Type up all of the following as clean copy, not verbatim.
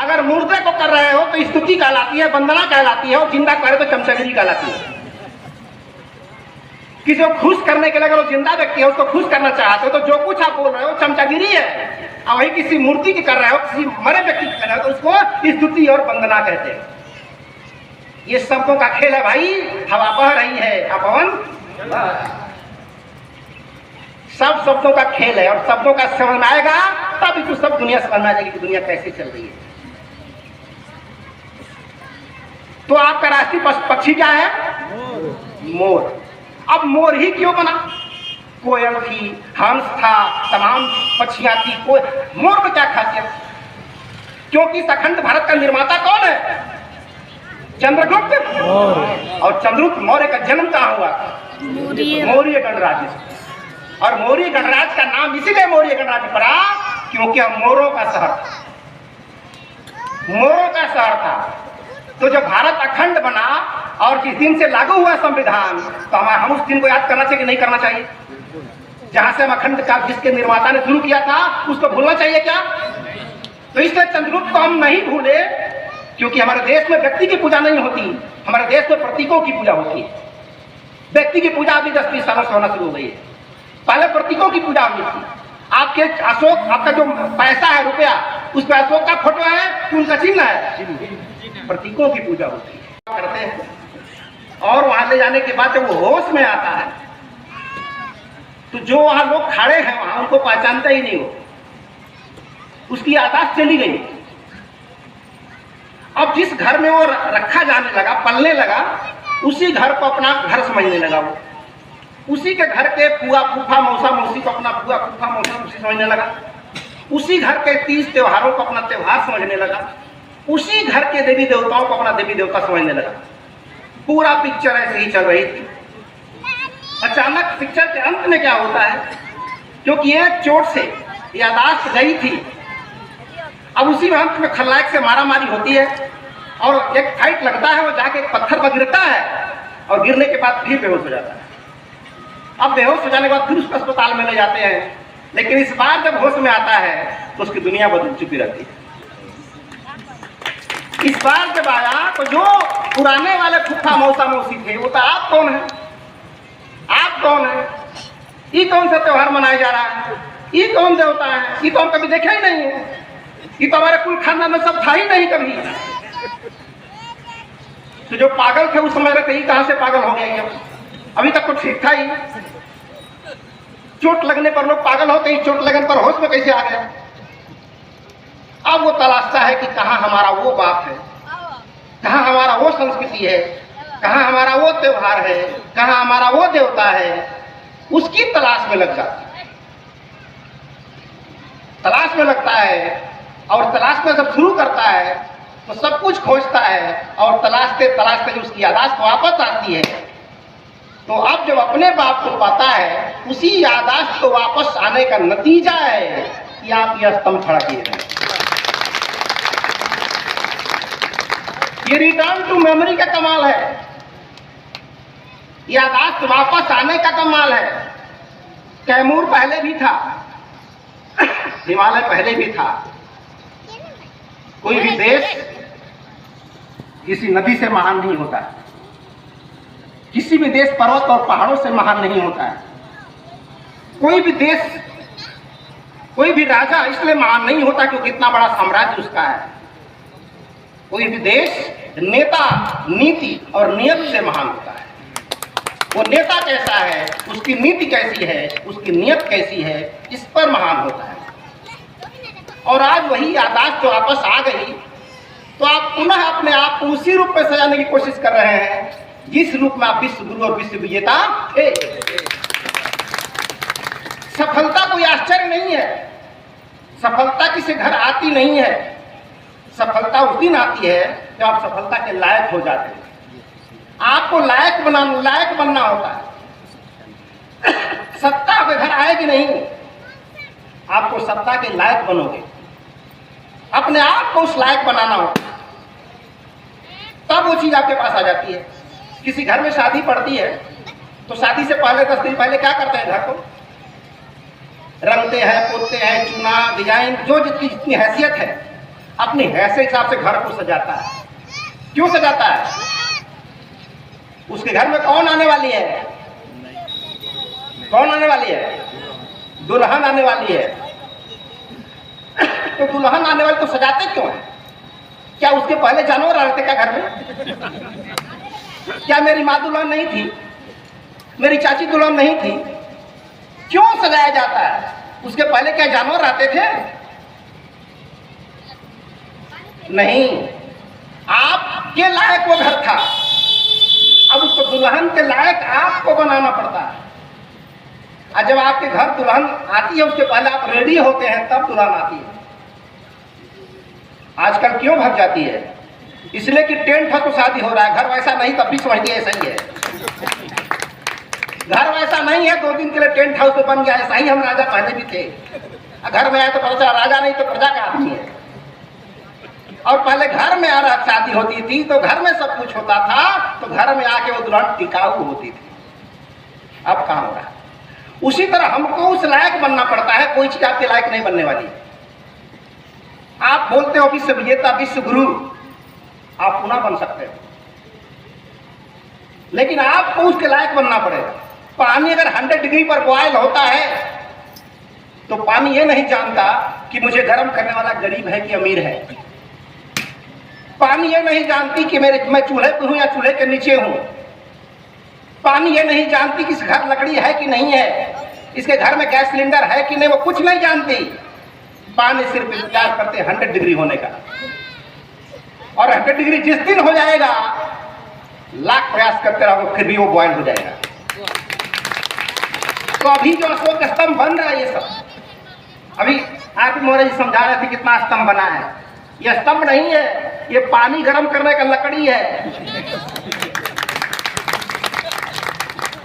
अगर मुर्दे को कर रहे हो तो स्तुति कहलाती है, वंदना कहलाती है, और जिंदा करे तो चमचगिरी कहलाती है। कि जो खुश करने के लिए अगर वो जिंदा व्यक्ति है उसको खुश करना चाहते हो तो जो कुछ आप बोल रहे हो चमचगिरी है। और वही किसी मूर्ति की कर रहे हो, किसी मरे व्यक्ति की कर रहे हो तो उसको स्तुति और वंदना कहते हैं। ये शब्दों का खेल है भाई। हवा बह रही है, पवन सब शब्दों का खेल है, और शब्दों का समझ में आएगा तभी तो सब दुनिया समझ में आ जाएगी कि दुनिया कैसे चल रही है। तो आपका राष्ट्रीय पक्षी क्या है? मोर। अब मोर ही क्यों बना? कोयल थी, हंस था, तमाम पक्षियां थी, कोई मोर में क्या खासियत? क्योंकि इस अखंड भारत का निर्माता कौन है? चंद्रगुप्त। और चंद्रगुप्त मौर्य का जन्म कहाँ हुआ? मौर्य गणराज्य। और मौर्य गणराज्य का नाम इसीलिए मौर्य गणराज्य पड़ा क्योंकि हम मोरों का शहर था, मोरों का शहर था। तो जब भारत अखंड बना और जिस दिन से लागू हुआ संविधान, तो हम उस दिन को याद करना चाहिए कि नहीं करना चाहिए? जहां से हम अखंड का जिसके निर्माता ने शुरू किया था उसको भूलना चाहिए क्या? तो इसलिए चंद्रगुप्त को हम नहीं भूले क्योंकि हमारे देश में व्यक्ति की पूजा नहीं होती, हमारे देश में प्रतीकों की पूजा होती है। व्यक्ति की पूजा अभी 10-20 सालों से होना शुरू हो गई है। पहले प्रतीकों की पूजा हुई थी। आपके अशोक, आपका जो पैसा है, रुपया, उस पर अशोक का फोटो है कि उनका चिन्ह है? प्रतीकों की पूजा होती है, करते हैं। और वहां ले जाने के बाद जब वो होश में आता है तो जो वहां लोग खड़े हैं वहां उनको पहचानता ही नहीं हो, उसकी याददाश्त चली गई। अब जिस घर में वो रखा जाने लगा, पलने लगा, उसी घर को अपना घर समझने लगा। वो उसी के घर के पुआ फूफा मौसा मौसी को अपना पुआ फूफा मौसा मौसी समझने लगा। उसी घर के 30 त्योहारों को अपना त्योहार समझने लगा। उसी घर के देवी देवताओं को अपना देवी देवता समझने लगा। पूरा पिक्चर ऐसे ही चल रही थी। अचानक पिक्चर के अंत में क्या होता है? क्योंकि एक चोट से याददाश्त गई थी, अब उसी में अंत में खलनायक से मारामारी होती है और एक फाइट लगता है, वो जाके एक पत्थर पर गिरता है और गिरने के बाद फिर बेहोश हो जाता है। अब बेहोश हो जाने के बाद फिर उसको अस्पताल में ले जाते हैं, लेकिन इस बार जब होश में आता है तो उसकी दुनिया बदल चुकी रहती है। इस बार जब आया तो जो पुराने वाले फूफा मौसा मौसी थे वो तो आप कौन है? आप कौन है? ये कौन सा त्योहार मनाया जा रहा है? ये कौन देवता है? ये तो हम कभी देखा ही नहीं है। ये तो हमारे कुल खानदान में सब था ही नहीं कभी। तो जो पागल थे उस समय रहे, कहां से पागल हो गया? अभी तक तो ठीक था ही। चोट लगने पर लोग पागल होते ही, चोट लगने पर होश में कैसे आ गया? अब वो तलाशता है कि कहाँ हमारा वो बाप है, कहाँ हमारा वो संस्कृति है, कहाँ हमारा वो त्योहार है, कहाँ हमारा वो देवता है। उसकी तलाश में लग जाता है, तलाश में लगता है। और तलाश में जब शुरू करता है तो सब कुछ खोजता है, और तलाशते तलाशते जब उसकी याददाश्त वापस आती है तो अब जब अपने बाप को पाता है, उसी याददाश्त को वापस आने का नतीजा है कि आप यह स्तंभ खड़ा किए हैं। ये रिटर्न टू मेमोरी का कमाल है, याददाश्त वापस आने का कमाल है। कैमूर पहले भी था, हिमालय पहले भी था। कोई भी देश किसी नदी से महान नहीं होता है, किसी भी देश पर्वत और पहाड़ों से महान नहीं होता है। कोई भी देश, कोई भी राजा इसलिए महान नहीं होता क्योंकि इतना बड़ा साम्राज्य उसका है। कोई भी देश नेता, नीति और नियत से महान होता है। वो नेता कैसा है, उसकी नीति कैसी है, उसकी नियत कैसी है, इस पर महान होता है। और आज वही याददाश्त जो वापस आ गई तो आप पुनः अपने आप को उसी रूप में सजाने की कोशिश कर रहे हैं जिस रूप में आप विश्व गुरु और विश्व विजेता थे। सफलता कोई आश्चर्य नहीं है, सफलता किसी घर आती नहीं है। सफलता उस दिन आती है जब आप सफलता के लायक हो जाते हैं। आपको लायक बनना होता है। सत्ता आपके घर आएगी नहीं, आपको सत्ता के लायक बनोगे, अपने आप को उस लायक बनाना होगा, तब वो चीज आपके पास आ जाती है। किसी घर में शादी पड़ती है तो शादी से पहले 10 दिन पहले क्या करते हैं? घर को रंगते हैं, पोतते हैं, चूना, डिजाइन, जो जितनी हैसियत है अपनी हैसियत के हिसाब से घर को सजाता है। क्यों सजाता है? उसके घर में कौन आने वाली है? कौन आने वाली है? दुल्हन आने वाली है। तो दुल्हन आने वाली तो सजाते क्यों है? क्या उसके पहले जानवर आ रहे थे क्या घर में? क्या मेरी माँ दुल्हन नहीं थी? मेरी चाची दुल्हन नहीं थी? क्यों सजाया जाता है? उसके पहले क्या जानवर आते थे? नहीं, आपके लायक वो घर था। अब उसको दुल्हन के लायक आपको बनाना पड़ता है। और जब आपके घर दुल्हन आती है उसके पहले आप रेडी होते हैं, तब दुल्हन आती है। आजकल क्यों भाग जाती है? इसलिए कि टेंट है तो शादी हो रहा है। घर वैसा नहीं तब भी समझती है ऐसा ही है। घर वैसा नहीं है, 2 दिन के लिए टेंट हाउस पे बन गया। ऐसा ही हम राजा पहले भी थे। घर में आए तो पता चला राजा नहीं तो प्रजा का आदमी है। और पहले घर में आ रहा शादी होती थी तो घर में सब कुछ होता था, तो घर में आके वो दुल्हन टिकाऊ होती थी। अब कहाँ हो रहा? उसी तरह हमको उस लायक बनना पड़ता है। कोई चीज आपके लायक नहीं बनने वाली। आप बोलते हो विश्व विजेता, विश्व गुरु, आप पुनः बन सकते हो, लेकिन आपको उसके लायक बनना पड़ेगा। पानी अगर 100 डिग्री पर बॉयल होता है तो पानी ये नहीं जानता कि मुझे गर्म करने वाला गरीब है कि अमीर है। पानी ये नहीं जानती कि मैं चूल्हे पर हूं या चूल्हे के नीचे हूं। पानी ये नहीं जानती कि इस घर लकड़ी है कि नहीं है, इसके घर में गैस सिलेंडर है कि नहीं, वो कुछ नहीं जानती। पानी सिर्फ इंतजार करते 100 डिग्री होने का। और 100 डिग्री जिस दिन हो जाएगा, लाख प्रयास करते रहो फिर भी वो बॉयल हो जाएगा। तो अभी जो अशोक स्तंभ बन रहा है, ये सब अभी आप मोरे जी समझा रहे थे कितना स्तंभ बना है। ये स्तंभ नहीं है, ये पानी गर्म करने का लकड़ी है।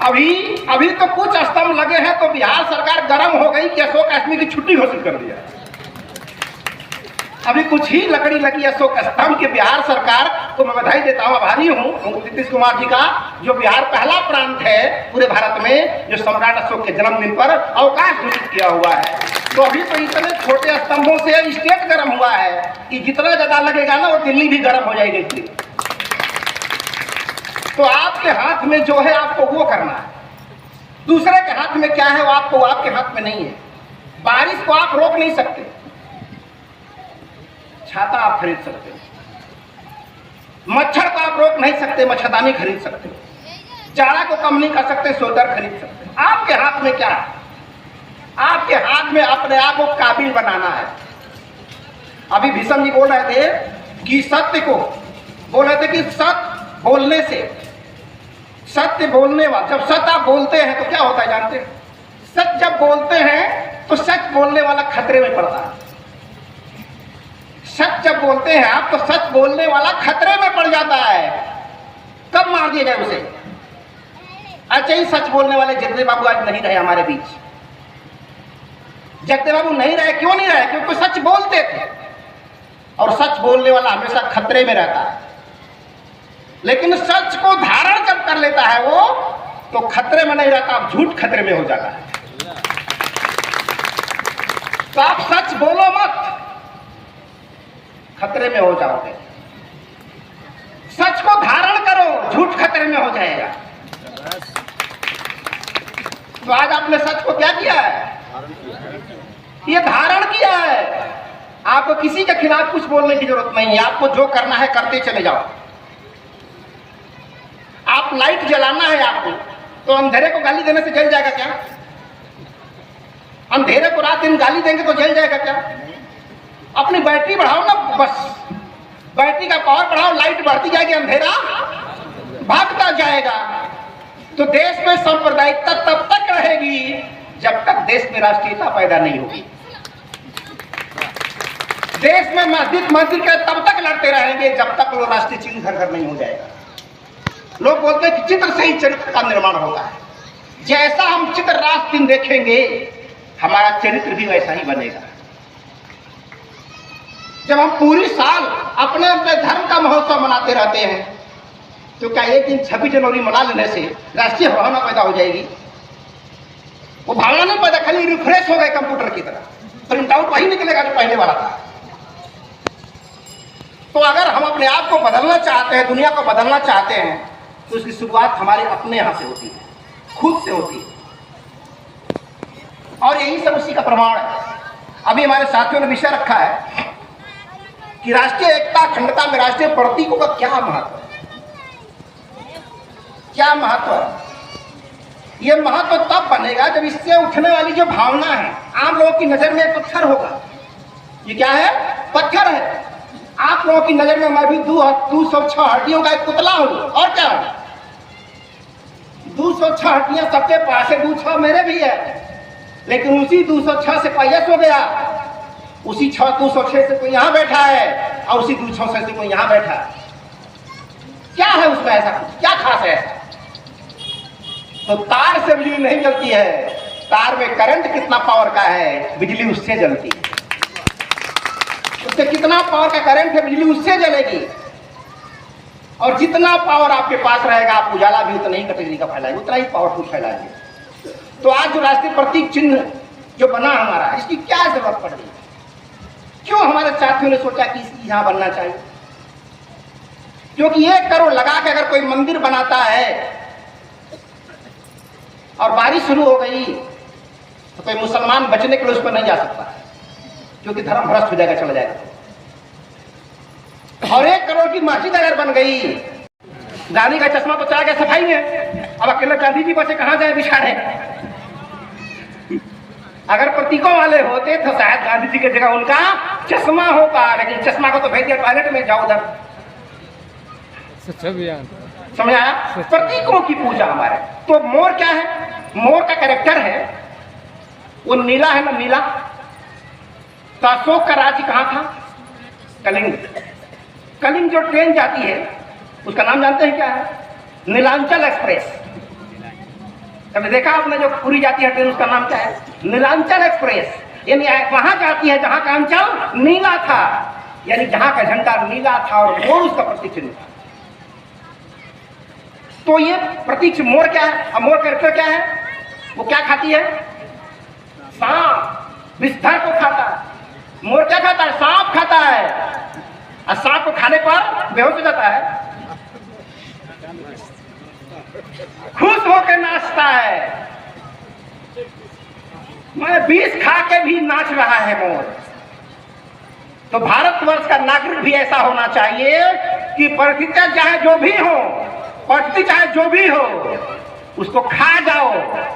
अभी तो कुछ स्तंभ लगे हैं तो बिहार सरकार गर्म हो गई कि अशोक कश्मीर की छुट्टी घोषित कर दिया। अभी कुछ ही लकड़ी लगी अशोक स्तंभ के। बिहार सरकार को मैं बधाई देता हूँ, आभारी हूँ नीतीश कुमार जी का, जो बिहार पहला प्रांत है पूरे भारत में जो सम्राट अशोक के जन्मदिन पर अवकाश घोषित किया हुआ है। तो अभी तो इतने छोटे स्तंभों से स्टेट गर्म हुआ है कि जितना ज्यादा लगेगा ना वो दिल्ली भी गर्म हो जाएगी। तो आपके हाथ में जो है आपको वो करना है। दूसरे के हाथ में क्या है वो आपके हाथ में नहीं है। बारिश को आप रोक नहीं सकते, छाता आप खरीद सकते हो। मच्छर को आप रोक नहीं सकते, मच्छरदानी खरीद सकते हो। जाड़ा को कम नहीं कर सकते, स्वेटर खरीद सकते हो। आपके हाथ में क्या है? आपके हाथ में अपने आप को काबिल बनाना है। अभी भीष्म जी बोल रहे थे कि सत्य को बोल रहे थे कि सत्य बोलने से, सत्य बोलने वाला, जब सत्य आप बोलते हैं तो क्या होता है जानते हैं? सच जब बोलते हैं तो सच बोलने वाला खतरे में पड़ता है। सच जब बोलते हैं आप तो सच बोलने वाला खतरे में पड़ जाता है। कब मार दिया जाए उसे? अच्छा ही सच बोलने वाले जगदेव बाबू आज नहीं रहे हमारे बीच। जगदेव बाबू नहीं रहे, क्यों नहीं रहे? क्योंकि सच बोलते थे और सच बोलने वाला हमेशा खतरे में रहता है। लेकिन सच को धारण जब कर लेता है वो तो खतरे में नहीं रहता, अब झूठ खतरे में हो जाता है। तो आप सच बोलो मत, खतरे में हो जाओगे। सच को धारण करो, झूठ खतरे में हो जाएगा। तो आज आपने सच को क्या किया है? ये धारण किया है। आपको किसी के खिलाफ कुछ बोलने की जरूरत नहीं है। आपको जो करना है करते चले जाओ। आप लाइट जलाना है आपको, तो अंधेरे को गाली देने से जल जाएगा क्या? अंधेरे को रात दिन गाली देंगे तो जल जाएगा क्या? अपनी बैटरी बढ़ाओ ना, बस बैटरी का पावर बढ़ाओ, लाइट बढ़ती जाएगी, अंधेरा भागता जाएगा। तो देश में सांप्रदायिकता तब तक रहेगी जब तक देश में राष्ट्रीयता पैदा नहीं होगी। देश में मस्जिद के तब तक लड़ते रहेंगे जब तक वो राष्ट्रीय चिन्ह घर घर नहीं हो जाएगा। लोग बोलते हैं कि चित्र से ही चरित्र का निर्माण होता है। जैसा हम चित्र राष्ट्र दिन देखेंगे हमारा चरित्र भी वैसा ही बनेगा। जब हम पूरी साल अपने अपने धर्म का महोत्सव मनाते रहते हैं तो क्या एक दिन 26 जनवरी मना लेने से राष्ट्रीय भावना पैदा हो जाएगी? वो भावना नहीं पैदा, खाली रिफ्रेश हो गए कंप्यूटर की तरह, प्रिंट आउट वही निकलेगा जो पहले वाला था। तो अगर हम अपने आप को बदलना चाहते हैं, दुनिया को बदलना चाहते हैं, तो उसकी शुरुआत हमारे अपने यहाँ से होती है, खुद से होती है। और यही सब उसी का प्रमाण है। अभी हमारे साथियों ने विषय रखा है कि राष्ट्रीय एकता अखंडता में राष्ट्रीय प्रतीकों का क्या महत्व है। क्या महत्व है? यह महत्व तब बनेगा जब इससे उठने वाली जो भावना है, आम लोगों की नजर में पत्थर होगा। ये क्या है? पत्थर है। आप लोगों की नजर में मैं भी 206 हड्डियों का एक पुतला हूं, और क्या हूं? 206 हड्डियां सबके पास है, 206 मेरे भी है, लेकिन उसी 206 से पायस हो गया, उसी 206 से कोई यहां बैठा है, और उसी 206 से कोई यहां बैठा है। क्या है उसमें ऐसा? क्या खास है? तो तार से बिजली नहीं जलती है, तार में करंट कितना पावर का है, बिजली उससे जलती है। उससे कितना पावर का करंट है, बिजली उससे जलेगी। और जितना पावर आपके पास रहेगा, आप उजाला भी उतना ही कैटेगरी का फैलाएंगे, उतना ही पावरफुल फैलाएंगे। तो आज जो राष्ट्रीय प्रतीक चिन्ह जो बना हमारा, इसकी क्या जरूरत पड़ रही? क्यों हमारे साथियों ने सोचा कि इसकी यहां बनना चाहिए? क्योंकि 1 करोड़ लगा के अगर कोई मंदिर बनाता है और बारिश शुरू हो गई, तो कोई मुसलमान बचने के लिए उस पर नहीं जा सकता, क्योंकि धर्म भ्रष्ट हो जाएगा, चला जाएगा। और 1 करोड़ की मस्जिद अगर बन गई, गांधी का चश्मा तो चला गया सफाई में, अब अकेले गांधी जी बचे कहां जाए बिछाड़े। अगर प्रतीकों वाले होते तो शायद गांधी जी की जगह उनका चश्मा होता, लेकिन चश्मा को तो भेज दिया टॉयलेट में, जाओ उधर। समझाया? प्रतीकों की पूजा हमारे। तो मोर क्या है? मोर का कैरेक्टर है, वो नीला है ना, नीला। तो अशोक का राज्य कहां था? कलिंग। कलिंग जो ट्रेन जाती है उसका नाम जानते हैं क्या है? नीलांचल एक्सप्रेस। कभी देखा आपने जो पूरी जाती है ट्रेन, उसका नाम क्या है? नीलांचल एक्सप्रेस। यानी वहां जाती है जहां का अंचल नीला था, यानी जहां का झंडा नीला था, और मोर उसका प्रतीक चिन्ह था। तो ये प्रतीक मोर क्या है? अब मोर कैरेक्टर क्या है? वो क्या खाती है? सांप। विस्तार को खाता है। मोर क्या खाता है? सांप खाता है। और सांप को खाने पर बेहोश हो जाता है, खुश होकर नाचता है। मैं 20 खा के भी नाच रहा है मोर। तो भारतवर्ष का नागरिक भी ऐसा होना चाहिए कि परिस्थितियां चाहे जो भी हो, परिस्थिति चाहे जो भी हो, उसको खा जाओ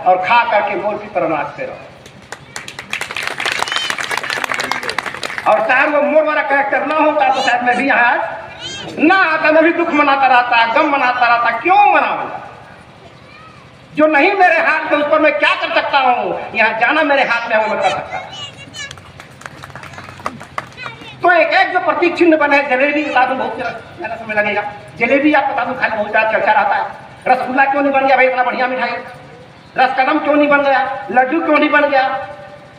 और खा करके मोर की तरह नाचते रहो। और शायद वो मोर वाला कैरेक्टर ना होता तो शायद मैं भी यहाँ ना आता, मैं भी दुख मनाता रहता, गम मनाता रहता। क्यों मनाऊंगा? जो नहीं मेरे हाथ में, उस पर मैं क्या कर सकता हूँ? यहाँ जाना मेरे हाथ में है, वो मैं कर सकता। तो एक जो प्रतीक चिन्ह बने, जलेबी बता दूं, बहुत ज्यादा समय लगेगा। जलेबी आप बता दूं, खाने बहुत ज्यादा चर्चा रहता है। रसगुल्ला क्यों नहीं बन गया भाई, इतना बढ़िया मिठाई? रसकदम क्यों नहीं बन गया? लड्डू क्यों नहीं बन गया?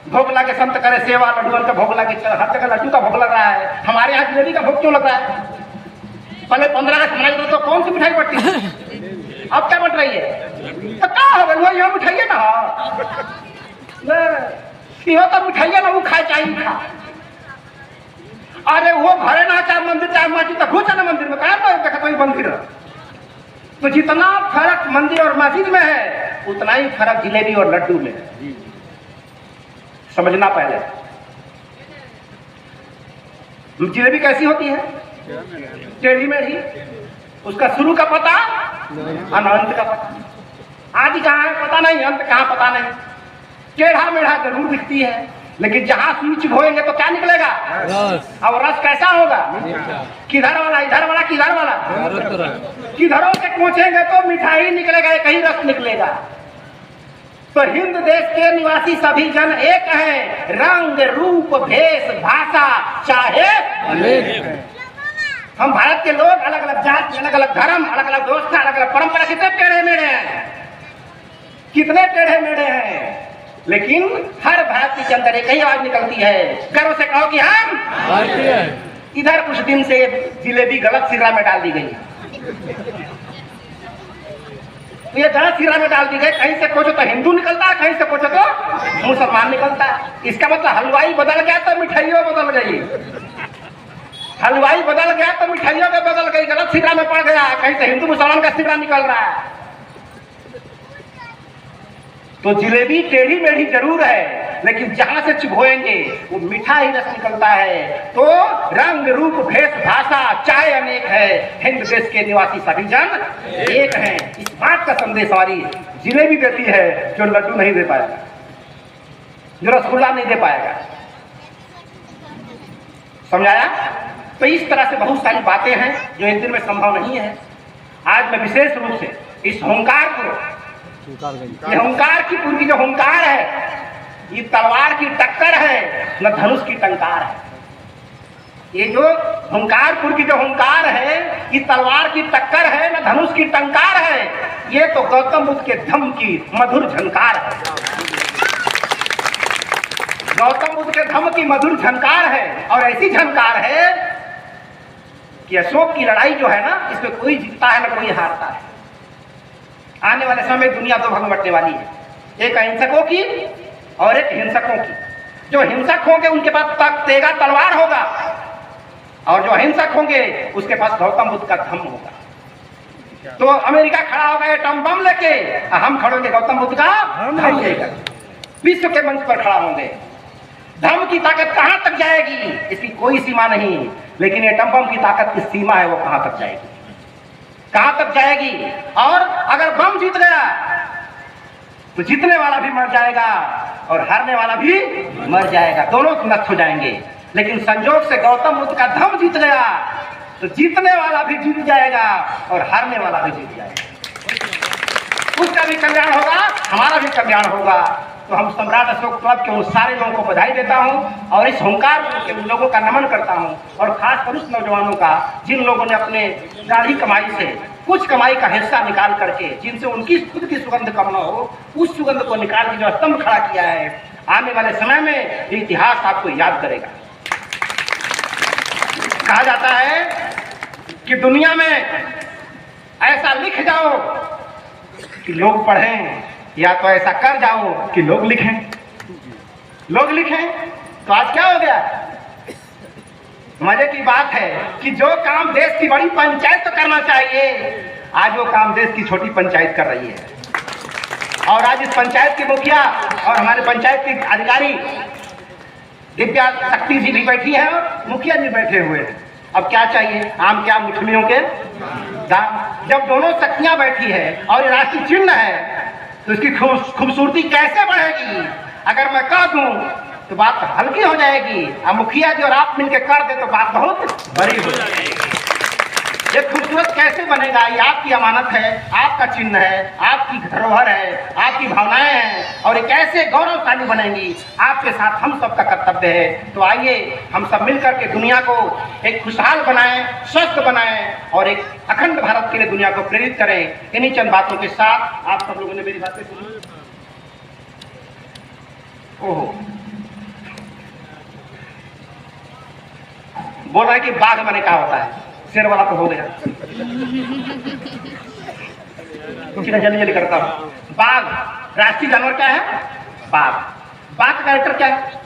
भोग लाके संत करे सेवा, लड्डू का भोग लाके, हर जगह लड्डू का भोग लग रहा है, हमारे यहाँ जलेबी का भोग क्यों लग रहा है? पहले 15 अगस्त मनाई तो कौन सी मिठाई बढ़ती है, अब क्या बट रही है? तो क्या हो गया? यहाँ मिठाई है ना, तो मिठाई ना, वो खाए चाहिए खा। अरे वो भरे ना चाहे मंदिर चाहे मस्जिद, तो घुस ना मंदिर में, कहा तो मंदिर। तो जितना फर्क मंदिर और मस्जिद में है, उतना ही फर्क जिलेबी और लड्डू में है। समझना पहले। जिलेबी कैसी होती है? टेढ़ी मेढ़ी। उसका शुरू का पता, अंत का पता। आदि कहाँ है पता नहीं, अंत कहाँ पता नहीं। टेढ़ा मेढ़ा जरूर दिखती है, लेकिन जहां स्विच होएंगे तो क्या निकलेगा? अब रस कैसा होगा? किधर वाला? इधर वाला किधर वाला? किधरों से पहुंचेंगे तो मिठाई निकलेगा, कहीं रस निकलेगा। तो हिंद देश के निवासी सभी जन एक हैं, रंग रूप भेष भाषा चाहे अनेक। हम भारत के लोग अलग अलग जाति, अलग अलग धर्म, अलग अलग व्यवस्था, अलग अलग परंपरा, कितने टेढ़े मेढ़े हैं, कितने टेढ़े मेढ़े हैं, लेकिन हर भारतीय के अंदर एक ही आवाज निकलती है, गर्व से कहो कि हम भारतीय। इधर कुछ दिन से जिलेबी गलत सिरा में डाल दी गई, ये गलत सिरा में डाल दी गई। कहीं से पूछो तो हिंदू निकलता है, कहीं से पूछो तो मुसलमान निकलता है। इसका मतलब हलवाई बदल गया तो मिठाइयों बदल गई। हलवाई बदल गया तो मिठाइयों में बदल गई, गलत सिगरा में पड़ गया, कहीं से हिंदू मुसलमान का सिगरा निकल रहा है। तो जिलेबी टेढ़ी मेढ़ी जरूर है, लेकिन जहां से चुभोएंगे वो मीठा ही रस निकलता है। तो रंग रूप भेष भाषा चाहे अनेक है, हिंद देश के निवासी सभी जन एक हैं। इस बात का संदेश हमारी जिलेबी देती है, जो लड्डू नहीं दे पाएगा, जो रसगुल्ला नहीं दे पाएगा। समझाया? तो इस तरह से बहुत सारी बातें हैं जो एक दिन में संभव नहीं है। आज मैं विशेष रूप से इस हुंकार को, ये हुंकार की पूरी जो हुंकार है, ये तलवार की टक्कर है न धनुष की टंकार है। ये जो हुंकारपुर की जो हुंकार है, ये तलवार की टक्कर है न धनुष की टंकार है। ये तो गौतम बुद्ध के धम्म की मधुर झनकार है। गौतम बुद्ध के धम्म की मधुर झनकार है, और ऐसी झनकार है कि अशोक की लड़ाई जो है ना, इसमें कोई जीतता है ना कोई हारता है। आने वाले समय दुनिया दो भाग बंटने वाली है, एक अहिंसकों की और एक हिंसकों की। जो हिंसक होंगे उनके पास तेगा तलवार होगा, और जो अहिंसक होंगे उसके पास गौतम बुद्ध का धम्म होगा। तो अमेरिका खड़ा होगा एटम बम लेके, हम खड़े होंगे गौतम बुद्ध का धम्म लेकर, विश्व के मंच पर खड़ा होंगे। धम्म की ताकत कहां तक जाएगी इसकी कोई सीमा नहीं, लेकिन एटम बम की ताकत की सीमा है, वो कहां तक जाएगी, कहां तक जाएगी। और अगर बम जीत गया तो जीतने वाला भी मर जाएगा और हारने वाला भी मर जाएगा, दोनों नष्ट हो जाएंगे। लेकिन संजोग से गौतम बुद्ध का धम्म जीत गया तो जीतने वाला भी जीत जाएगा और हारने वाला भी जीत जाएगा। उसका भी कल्याण होगा, हमारा भी कल्याण होगा। तो हम सम्राट अशोक क्लब के उन सारे लोगों को बधाई देता हूं और इस हुंकार के लोगों का नमन करता हूं, और खासकर उस नौजवानों का जिन लोगों ने अपने दाढ़ी कमाई से कुछ कमाई का हिस्सा निकाल करके, जिनसे उनकी खुद की सुगंध कम न हो, उस सुगंध को निकाल के जो स्तंभ खड़ा किया है। आने वाले समय में इतिहास आपको याद करेगा। कहा जाता है कि दुनिया में ऐसा लिख जाओ कि लोग पढ़ें, या तो ऐसा कर जाओ कि लोग लिखें। लोग लिखें तो आज क्या हो गया? मजे की बात है कि जो काम देश की बड़ी पंचायत तो करना चाहिए, आज वो काम देश की छोटी पंचायत कर रही है। और आज इस पंचायत की मुखिया और हमारे पंचायत के अधिकारी दिव्या शक्ति जी भी बैठी है और मुखिया जी बैठे हुए हैं। अब क्या चाहिए? आम क्या मुठलियों के दाम। जब दोनों शक्तियां बैठी है और राष्ट्रीय चिन्ह है तो इसकी खूबसूरती कैसे बढ़ेगी? अगर मैं कह दूं तो बात हल्की हो जाएगी, अब मुखिया जी और आप मिलकर कर दे तो बात बहुत बड़ी हो जाएगी। ये खूबसूरत कैसे बनेगा? ये आपकी अमानत है, आपका चिन्ह है, आपकी धरोहर है, आपकी भावनाएं हैं, और ये कैसे गौरवशाली बनेंगी, आपके साथ हम सबका कर्तव्य है। तो आइए हम सब मिलकर के दुनिया को एक खुशहाल बनाएं, स्वस्थ बनाएं और एक अखंड भारत के लिए दुनिया को प्रेरित करें। इन्हीं चंद बातों के साथ आप सब लोगों ने मेरी बातें सुनी। ओहो, बोल रहा है कि बाघ मैंने कहा होता है, शेर वाला तो हो गया। कुछ जल्दी जल्दी करता हूं। बाघ राष्ट्रीय जानवर क्या है? बाघ। बाघ का कैरेक्टर क्या है?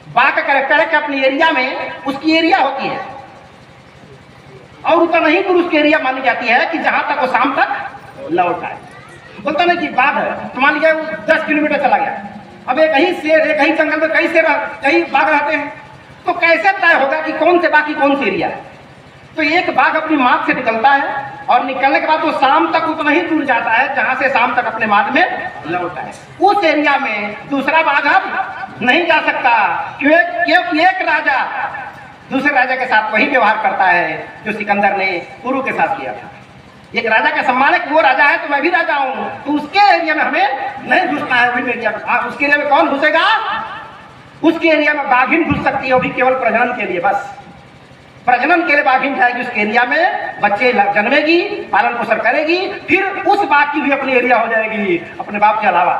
बाघ का कैरेक्टर है कि अपनी एरिया में उसकी एरिया होती है और उतना ही दूर उसकी एरिया मानी जाती है कि जहां तक वो शाम तक लौट आए। बोलता नहीं कि बाघ है तो मान लीजिए वो 10 किलोमीटर चला गया, अब एक ही शेर है, कहीं जंगल में कई बाघ रहते हैं, तो कैसे तय होगा कि कौन से बाघ की कौन सी एरिया है? तो एक बाघ अपनी माद से निकलता है और निकलने के बाद वो शाम तक उतना ही दूर जाता है जहां से शाम तक अपने माद में लौटा है। उस एरिया में दूसरा बाघ अब नहीं जा सकता, क्योंकि एक राजा दूसरे राजा के साथ वही व्यवहार करता है जो सिकंदर ने कुरु के साथ किया था। एक राजा का सम्मान है कि वो राजा है तो मैं भी राजा हूं, तो उसके एरिया में हमें नहीं घुसना है। वही एरिया में उसके एरिया में कौन घुसेगा? उसके एरिया में बाघिन घुस सकती है, वो भी केवल प्रजनन के लिए, बस प्रजनन के लिए बाघिन जाएगी उसके एरिया में, बच्चे जन्मेगी, पालन पोषण करेगी, फिर उस बाघ की भी अपनी एरिया हो जाएगी अपने बाप के अलावा।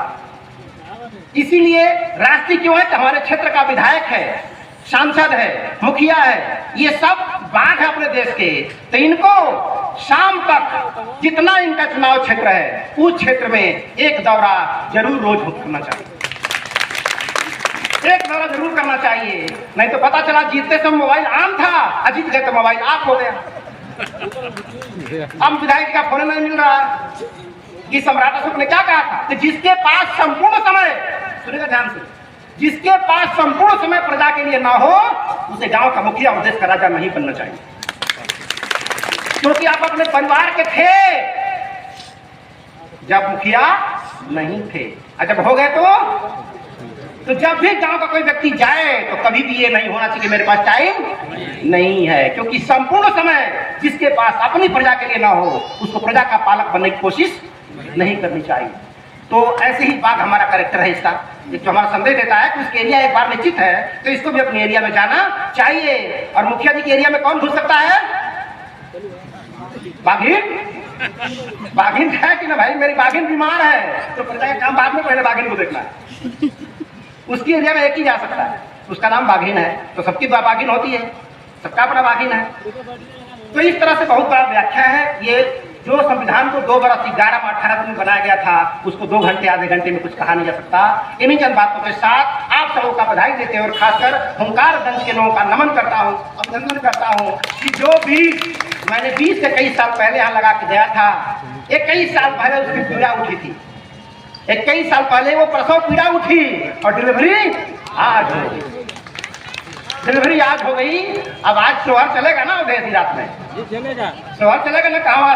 इसीलिए राष्ट्रीय क्यों है कि हमारे क्षेत्र का विधायक है, सांसद है, मुखिया है, ये सब बाघ है अपने देश के। तो इनको शाम तक जितना इनका चुनाव क्षेत्र है उस क्षेत्र में एक दौरा जरूर रोज होना चाहिए। एक दौरा जरूर करना चाहिए, नहीं तो पता चला जीतते समय मोबाइल ऑन था और जीत गए तो मोबाइल ऑफ हो गया। अब विधायक का फोन नहीं मिल रहा कि सम्राट अशोक ने क्या कहा था कि जिसके पास संपूर्ण समय, सुनिएगा ध्यान से, जिसके पास संपूर्ण समय प्रजा के लिए ना हो उसे गांव का मुखिया और देश का राजा नहीं बनना चाहिए, क्योंकि आप अपने परिवार के थे जब मुखिया नहीं थे, और जब हो गए तो जब भी गांव का कोई व्यक्ति जाए तो कभी भी ये नहीं होना चाहिए कि मेरे पास टाइम नहीं है, क्योंकि संपूर्ण समय जिसके पास अपनी प्रजा के लिए ना हो उसको प्रजा का पालक बनने की कोशिश नहीं करनी चाहिए। तो ऐसे ही बात हमारा कैरेक्टर है इसका, जो हमारा संदेश देता है कि उसके एरिया एक बार निश्चित है तो इसको भी अपने एरिया में जाना चाहिए। और मुखिया जी के एरिया में कौन घुस सकता है? बाघिन। बाघिन है कि ना भाई, मेरी बाघिन बीमार है तो प्रजा का काम बाद में, पहले बाघिन को देखना है। उसकी एरिया में एक ही जा सकता है, उसका नाम बाघिन है, तो सबकी बाघिन होती है, सबका अपना बाघिन है। तो इस तरह से बहुत बड़ा व्याख्या है ये, जो संविधान को 2 बरस 11 में 18 में बनाया गया था उसको 2 घंटे आधे घंटे में कुछ कहा नहीं जा सकता। इन्हीं चंद बातों के साथ आप सबों का बधाई देते हैं और खासकर हुंकारगंज के लोगों का नमन करता हूँ, अभिनंदन करता हूँ कि जो भी मैंने 20 से कई साल पहले यहाँ लगा के गया था, ये कई साल पहले उसकी पीड़ा उठी थी, एक कई साल पहले वो प्रसव पीड़ा उठी और डिलीवरी आज हो गई। डिलीवरी आज हो गई। अब आज सोहर चलेगा ना उदय रात में, सोहर चलेगा ना, कहाँ